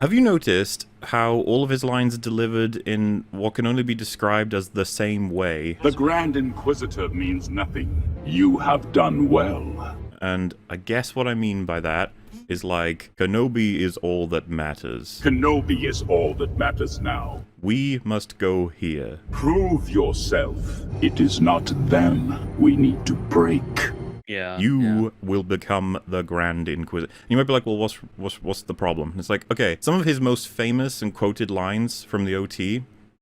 Have you noticed how all of his lines are delivered in what can only be described as the same way? The Grand Inquisitor means nothing. You have done well. And I guess what I mean by that is like, Kenobi is all that matters. Kenobi is all that matters now. We must go here. Prove yourself. It is not them we need to break. Yeah. You will become the Grand Inquisitor. You might be like, well, what's the problem? It's like, okay, some of his most famous and quoted lines from the OT,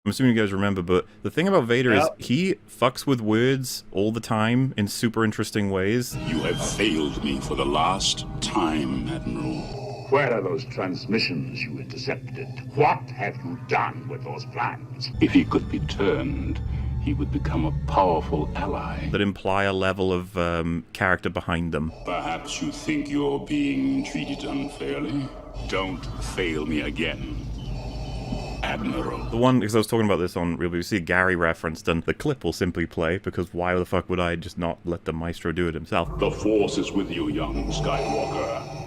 I'm assuming you guys remember, but the thing about Vader is he fucks with words all the time in super interesting ways. You have failed me for the last time, Admiral. Where are those transmissions you intercepted? What have you done with those plans? If he could be turned, he would become a powerful ally. That imply a level of character behind them. Perhaps you think you're being treated unfairly? Don't fail me again, Admiral. The one, because I was talking about this on Real BBC, Gary referenced, and the clip will simply play, because why the fuck would I just not let the maestro do it himself? The Force is with you, young Skywalker.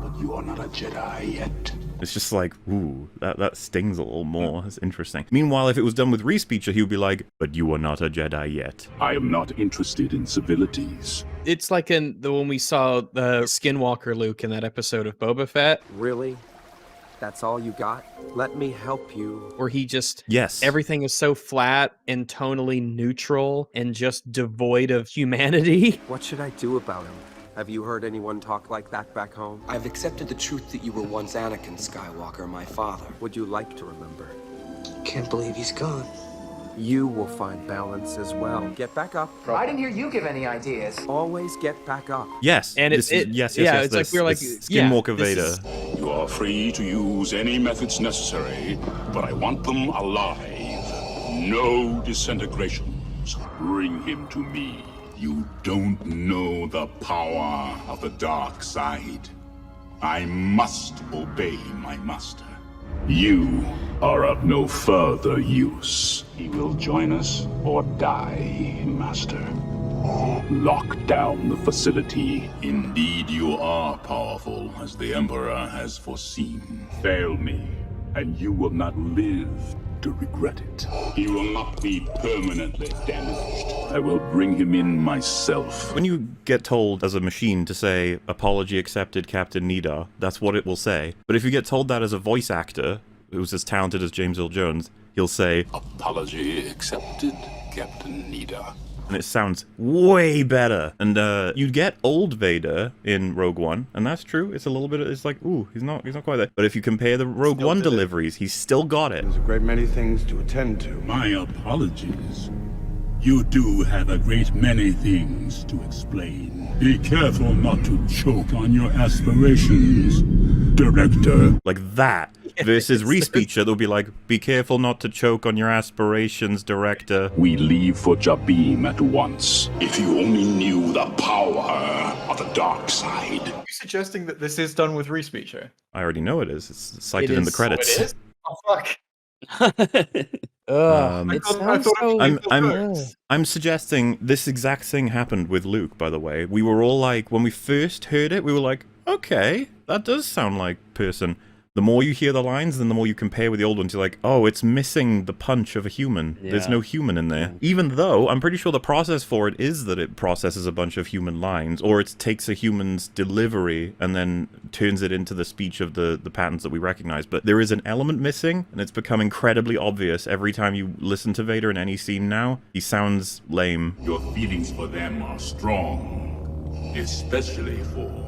But you are not a Jedi yet. It's just like, ooh, that stings a little more. It's interesting. Meanwhile, if it was done with Respeecher, he would be like, but you are not a Jedi yet. I am not interested in civilities. It's like when we saw the Skinwalker Luke in that episode of Boba Fett. Really? That's all you got? Let me help you. Where he just... Yes. Everything is so flat and tonally neutral and just devoid of humanity. What should I do about him? Have you heard anyone talk like that back home? I've accepted the truth that you were once Anakin Skywalker, my father. Would you like to remember? Can't believe he's gone. You will find balance as well. Get back up. I didn't hear you give any ideas. Always get back up. Yes. And yes, it's yes, like we're like Skinwalker Vader. You are free to use any methods necessary, but I want them alive. No disintegrations. Bring him to me. You don't know the power of the dark side. I must obey my master. You are of no further use. He will join us or die, Master. Lock down the facility. Indeed, you are powerful, as the Emperor has foreseen. Fail me, and you will not live to regret it. He will not be permanently damaged. I will bring him in myself. When you get told as a machine to say, apology accepted, Captain Nida, that's what it will say. But if you get told that as a voice actor, who's as talented as James Earl Jones, he'll say, Apology accepted, Captain Nida. And it sounds way better. And you get old Vader in Rogue One, and that's true. It's a little bit. It's like, ooh, he's not quite there. But if you compare the Rogue One deliveries, he's still got it. There's a great many things to attend to. My apologies. You do have a great many things to explain. Be careful not to choke on your aspirations, Director. Like that. Versus Respeecher, they'll be like, be careful not to choke on your aspirations, Director. We leave for Jabim at once. If you only knew the power of the dark side. Are you suggesting that this is done with Respeecher? I already know it is. It's cited in the credits. Oh, it is? Oh, fuck. I'm suggesting this exact thing happened with Luke, by the way. We were all like, when we first heard it, we were like, okay, that does sound like person. The more you hear the lines, then the more you compare with the old ones, you're like, oh, it's missing the punch of a human. Yeah. There's no human in there. Even though, I'm pretty sure the process for it is that it processes a bunch of human lines, or it takes a human's delivery and then turns it into the speech of the patterns that we recognize. But there is an element missing, and it's become incredibly obvious every time you listen to Vader in any scene now. He sounds lame. Your feelings for them are strong, especially for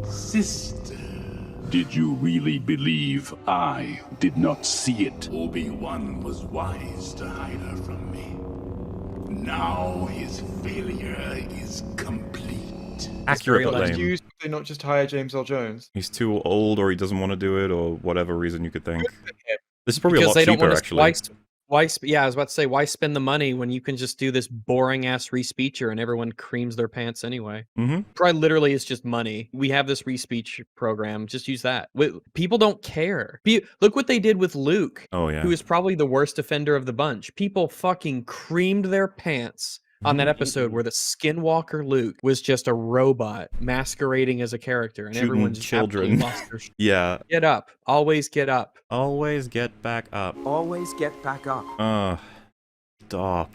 Sister. Did you really believe I did not see it? Obi-Wan was wise to hide her from me. Now his failure is complete. Accurate but lame. Would they not just hire James Earl Jones? He's too old, or he doesn't want to do it, or whatever reason you could think. This is probably because a lot cheaper, actually. Yeah, I was about to say, why spend the money when you can just do this boring-ass Respeecher and everyone creams their pants anyway? Probably literally it's just money. We have this Respeech program. Just use that. People don't care. Look what they did with Luke, oh, yeah. who is probably the worst offender of the bunch. People fucking creamed their pants on that episode where the Skinwalker Luke was just a robot masquerading as a character, and Shooting everyone's children. lost their Yeah. Get up. Always get up. Always get back up. Always get back up. Stop.